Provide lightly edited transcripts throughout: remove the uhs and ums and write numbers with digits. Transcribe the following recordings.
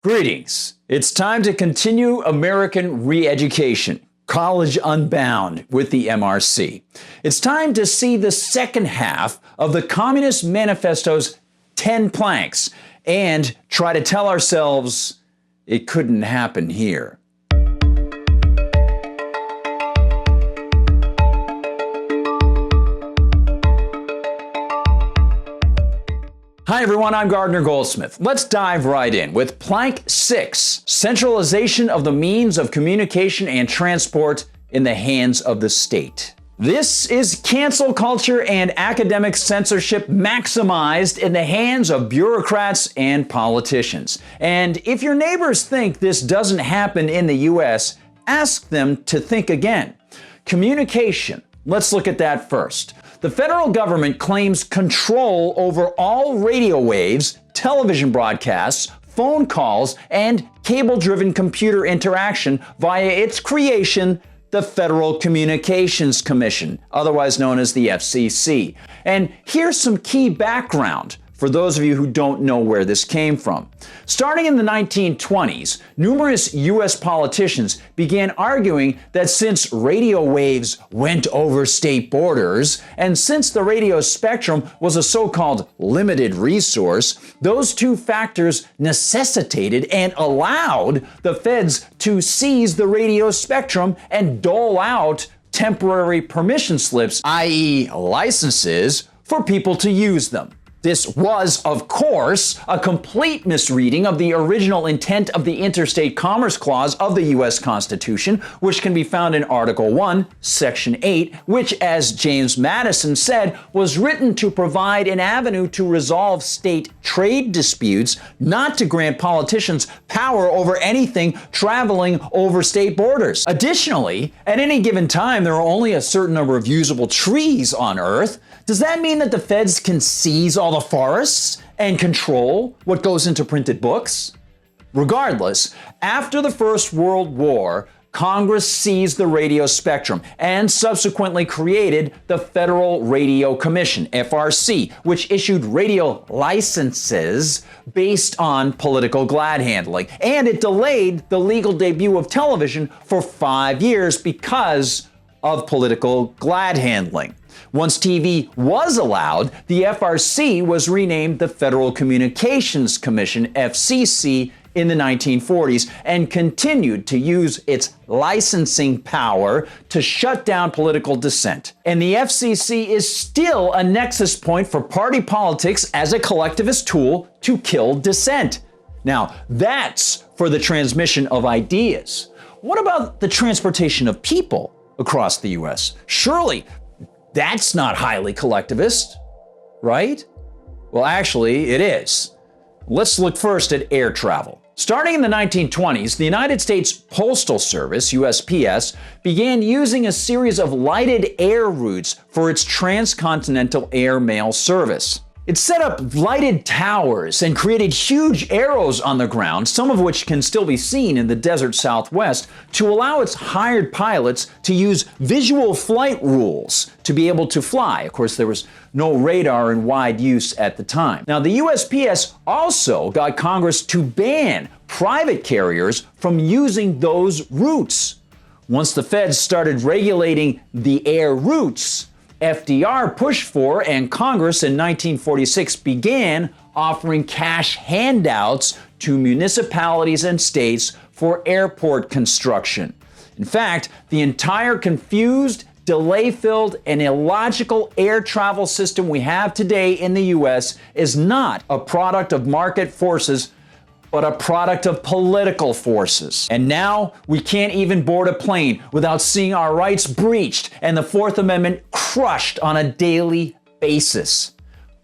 Greetings. It's time to continue American re-education. College Unbound with the MRC. It's time to see the second half of the Communist Manifesto's 10 planks and try to tell ourselves it couldn't happen here. Hi everyone, I'm Gardner Goldsmith. Let's dive right in with Plank 6, Centralization of the Means of Communication and Transport in the Hands of the State. This is cancel culture and academic censorship maximized in the hands of bureaucrats and politicians. And if your neighbors think this doesn't happen in the US, ask them to think again. Communication. Let's look at that first. The federal government claims control over all radio waves, television broadcasts, phone calls, and cable-driven computer interaction via its creation, the Federal Communications Commission, otherwise known as the FCC. And here's some key background for those of you who don't know where this came from. Starting in the 1920s, numerous US politicians began arguing that since radio waves went over state borders, and since the radio spectrum was a so-called limited resource, those two factors necessitated and allowed the feds to seize the radio spectrum and dole out temporary permission slips, i.e. licenses, for people to use them. This was, of course, a complete misreading of the original intent of the Interstate Commerce Clause of the U.S. Constitution, which can be found in Article 1, Section 8, which, as James Madison said, was written to provide an avenue to resolve state trade disputes, not to grant politicians power over anything traveling over state borders. Additionally, at any given time, there are only a certain number of usable trees on Earth. Does that mean that the feds can seize all the forests and control what goes into printed books? Regardless, after the First World War, Congress seized the radio spectrum and subsequently created the Federal Radio Commission, FRC, which issued radio licenses based on political glad handling. And it delayed the legal debut of television for 5 years because of political glad handling. Once TV was allowed, the FRC was renamed the Federal Communications Commission, FCC, in the 1940s and continued to use its licensing power to shut down political dissent. And the FCC is still a nexus point for party politics as a collectivist tool to kill dissent. Now, that's for the transmission of ideas. What about the transportation of people across the US? Surely, that's not highly collectivist, right? Well, actually, it is. Let's look first at air travel. Starting in the 1920s, the United States Postal Service, USPS, began using a series of lighted air routes for its transcontinental air mail service. It set up lighted towers and created huge arrows on the ground, some of which can still be seen in the desert Southwest, to allow its hired pilots to use visual flight rules to be able to fly. Of course, there was no radar in wide use at the time. Now, the USPS also got Congress to ban private carriers from using those routes. Once the feds started regulating the air routes, FDR pushed for, and Congress in 1946 began offering cash handouts to municipalities and states for airport construction. In fact, the entire confused, delay-filled, and illogical air travel system we have today in the US is not a product of market forces, but a product of political forces. And now we can't even board a plane without seeing our rights breached and the Fourth Amendment crushed on a daily basis.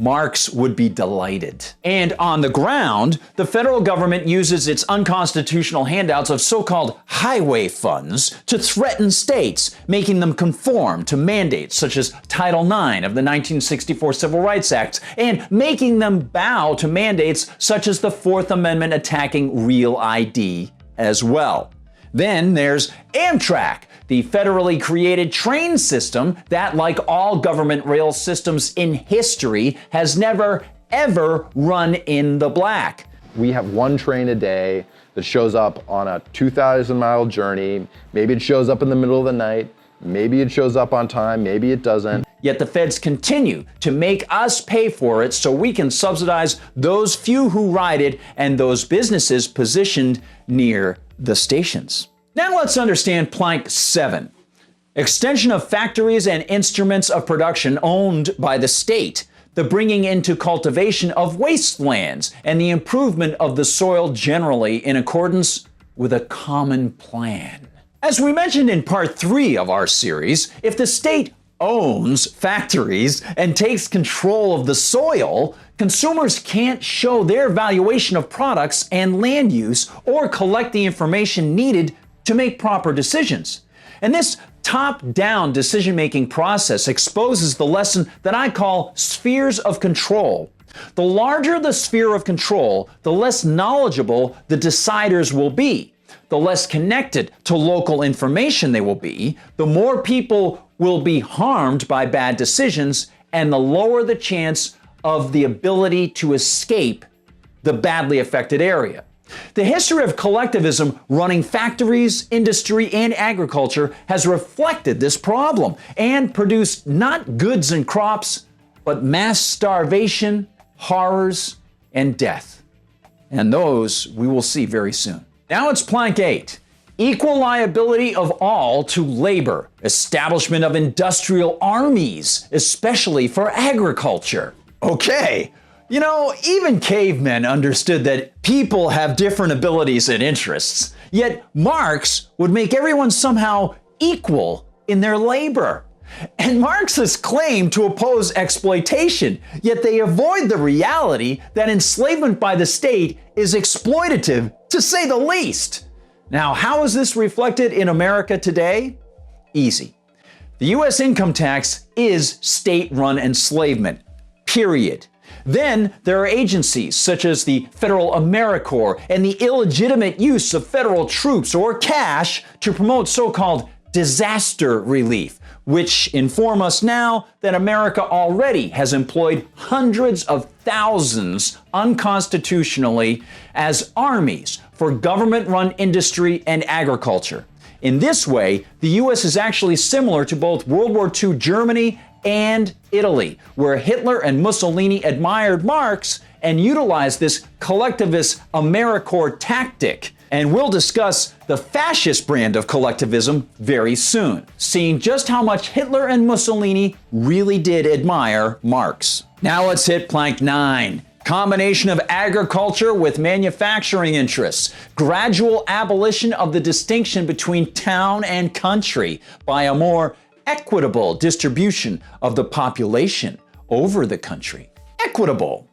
Marx would be delighted. And on the ground, the federal government uses its unconstitutional handouts of so-called highway funds to threaten states, making them conform to mandates such as Title IX of the 1964 Civil Rights Act, and making them bow to mandates such as the Fourth Amendment attacking Real ID as well. Then there's Amtrak, the federally created train system that, like all government rail systems in history, has never, ever run in the black. We have one train a day that shows up on a 2,000-mile journey. Maybe it shows up in the middle of the night. Maybe it shows up on time. Maybe it doesn't. Yet the feds continue to make us pay for it so we can subsidize those few who ride it and those businesses positioned near the stations. Now let's understand plank 7. Extension of factories and instruments of production owned by the state, the bringing into cultivation of wastelands, and the improvement of the soil generally in accordance with a common plan. As we mentioned in part 3 of our series, if the state owns factories and takes control of the soil, consumers can't show their valuation of products and land use or collect the information needed to make proper decisions. And this top-down decision-making process exposes the lesson that I call spheres of control. The larger the sphere of control, the less knowledgeable the deciders will be. The less connected to local information they will be, the more people will be harmed by bad decisions, and the lower the chance of the ability to escape the badly affected area. The history of collectivism running factories, industry, and agriculture has reflected this problem and produced not goods and crops, but mass starvation, horrors, and death. And those we will see very soon. Now it's plank 8. Equal liability of all to labor. Establishment of industrial armies, especially for agriculture. Okay. You know, even cavemen understood that people have different abilities and interests. Yet Marx would make everyone somehow equal in their labor. And Marxists claim to oppose exploitation, yet they avoid the reality that enslavement by the state is exploitative, to say the least. Now, how is this reflected in America today? Easy. The U.S. income tax is state-run enslavement, period. Then there are agencies such as the Federal AmeriCorps and the illegitimate use of federal troops or cash to promote so-called disaster relief, which inform us now that America already has employed hundreds of thousands unconstitutionally as armies for government-run industry and agriculture. In this way, the U.S. is actually similar to both World War II Germany and Italy, where Hitler and Mussolini admired Marx and utilized this collectivist AmeriCorps tactic. And we'll discuss the fascist brand of collectivism very soon, seeing just how much Hitler and Mussolini really did admire Marx. Now let's hit plank 9. Combination of agriculture with manufacturing interests. Gradual abolition of the distinction between town and country by a more equitable distribution of the population over the country. Equitable.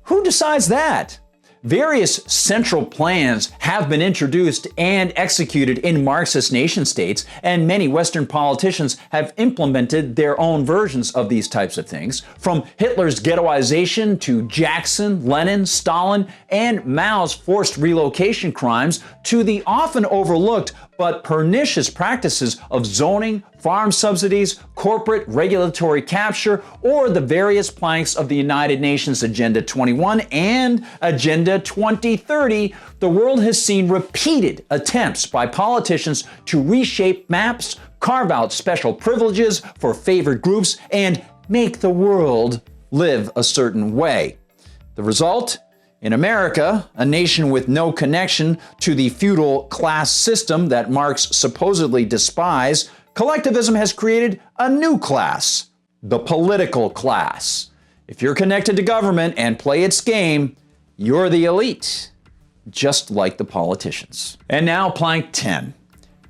Who decides that? Various central plans have been introduced and executed in Marxist nation-states, and many Western politicians have implemented their own versions of these types of things, from Hitler's ghettoization to Jackson, Lenin, Stalin, and Mao's forced relocation crimes, to the often overlooked but pernicious practices of zoning, farm subsidies, corporate regulatory capture, or the various planks of the United Nations Agenda 21 and Agenda 2030. The world has seen repeated attempts by politicians to reshape maps, carve out special privileges for favored groups, and make the world live a certain way. The result? In America, a nation with no connection to the feudal class system that Marx supposedly despised, collectivism has created a new class, the political class. If you're connected to government and play its game, you're the elite, just like the politicians. And now plank 10.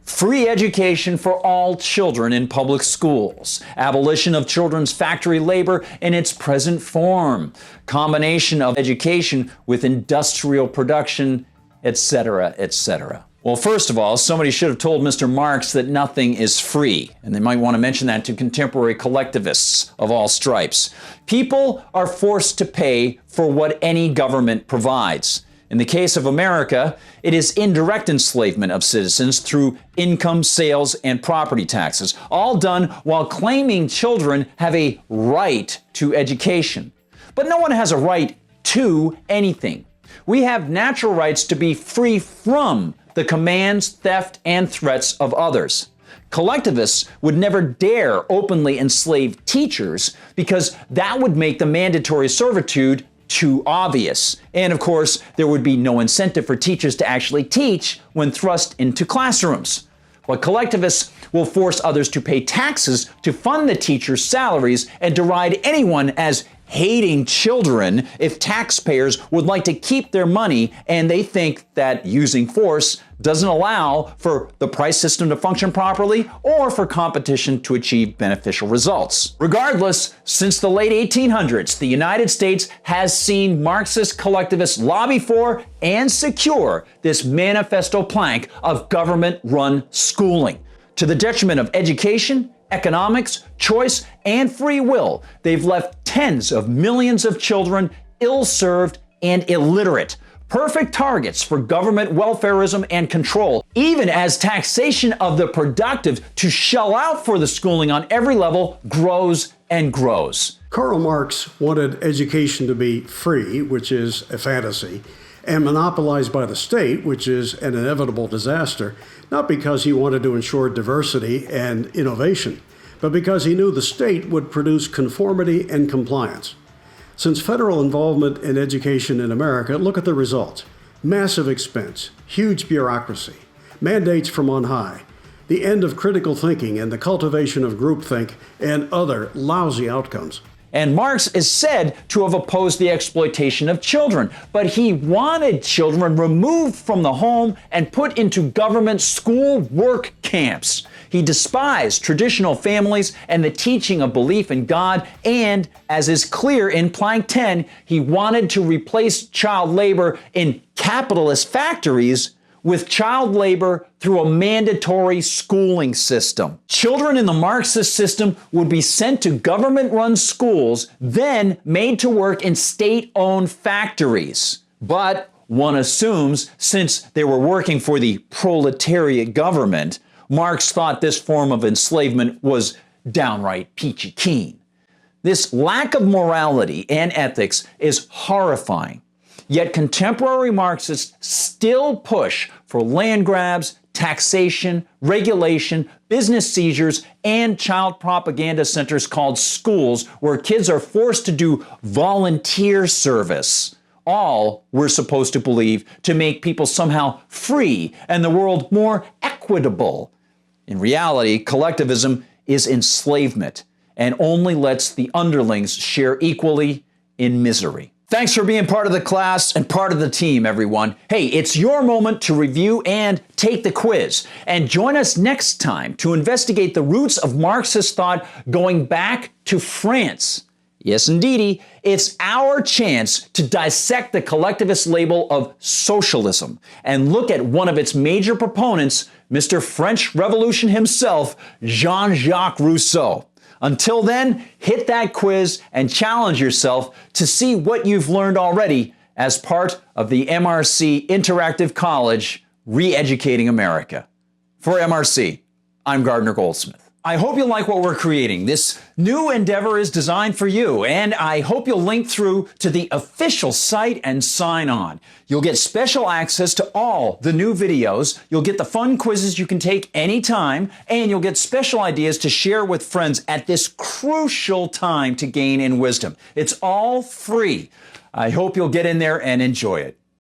Free education for all children in public schools. Abolition of children's factory labor in its present form. Combination of education with industrial production, etc., etc. Well, first of all, somebody should have told Mr. Marx that nothing is free, and they might want to mention that to contemporary collectivists of all stripes. People are forced to pay for what any government provides. In the case of America, it is indirect enslavement of citizens through income, sales, and property taxes, all done while claiming children have a right to education. But no one has a right to anything. We have natural rights to be free from the commands, theft, and threats of others. Collectivists would never dare openly enslave teachers because that would make the mandatory servitude too obvious. And of course, there would be no incentive for teachers to actually teach when thrust into classrooms. But collectivists will force others to pay taxes to fund the teachers' salaries and deride anyone as hating children if taxpayers would like to keep their money and they think that using force doesn't allow for the price system to function properly or for competition to achieve beneficial results. Regardless, since the late 1800s, the United States has seen Marxist collectivists lobby for and secure this manifesto plank of government-run schooling. To the detriment of education, economics, choice, and free will, they've left tens of millions of children ill-served and illiterate, perfect targets for government welfarism and control, even as taxation of the productive to shell out for the schooling on every level grows and grows. Karl Marx wanted education to be free, which is a fantasy, and monopolized by the state, which is an inevitable disaster, not because he wanted to ensure diversity and innovation, but because he knew the state would produce conformity and compliance. Since federal involvement in education in America, look at the results. Massive expense, huge bureaucracy, mandates from on high, the end of critical thinking and the cultivation of groupthink, and other lousy outcomes. And Marx is said to have opposed the exploitation of children, but he wanted children removed from the home and put into government school work camps. He despised traditional families and the teaching of belief in God, and, as is clear in Plank 10, he wanted to replace child labor in capitalist factories with child labor through a mandatory schooling system. Children in the Marxist system would be sent to government-run schools, then made to work in state-owned factories. But one assumes, since they were working for the proletariat government, Marx thought this form of enslavement was downright peachy keen. This lack of morality and ethics is horrifying. Yet contemporary Marxists still push for land grabs, taxation, regulation, business seizures, and child propaganda centers called schools where kids are forced to do volunteer service. All, we're supposed to believe, to make people somehow free and the world more equitable. In reality, collectivism is enslavement and only lets the underlings share equally in misery. Thanks for being part of the class and part of the team, everyone. Hey, it's your moment to review and take the quiz. And join us next time to investigate the roots of Marxist thought going back to France. Yes, indeedy, it's our chance to dissect the collectivist label of socialism and look at one of its major proponents, Mr. French Revolution himself, Jean-Jacques Rousseau. Until then, hit that quiz and challenge yourself to see what you've learned already as part of the MRC Interactive College, Re-Educating America. For MRC, I'm Gardner Goldsmith. I hope you like what we're creating. This new endeavor is designed for you, and I hope you'll link through to the official site and sign on. You'll get special access to all the new videos, you'll get the fun quizzes you can take anytime, and you'll get special ideas to share with friends at this crucial time to gain in wisdom. It's all free. I hope you'll get in there and enjoy it.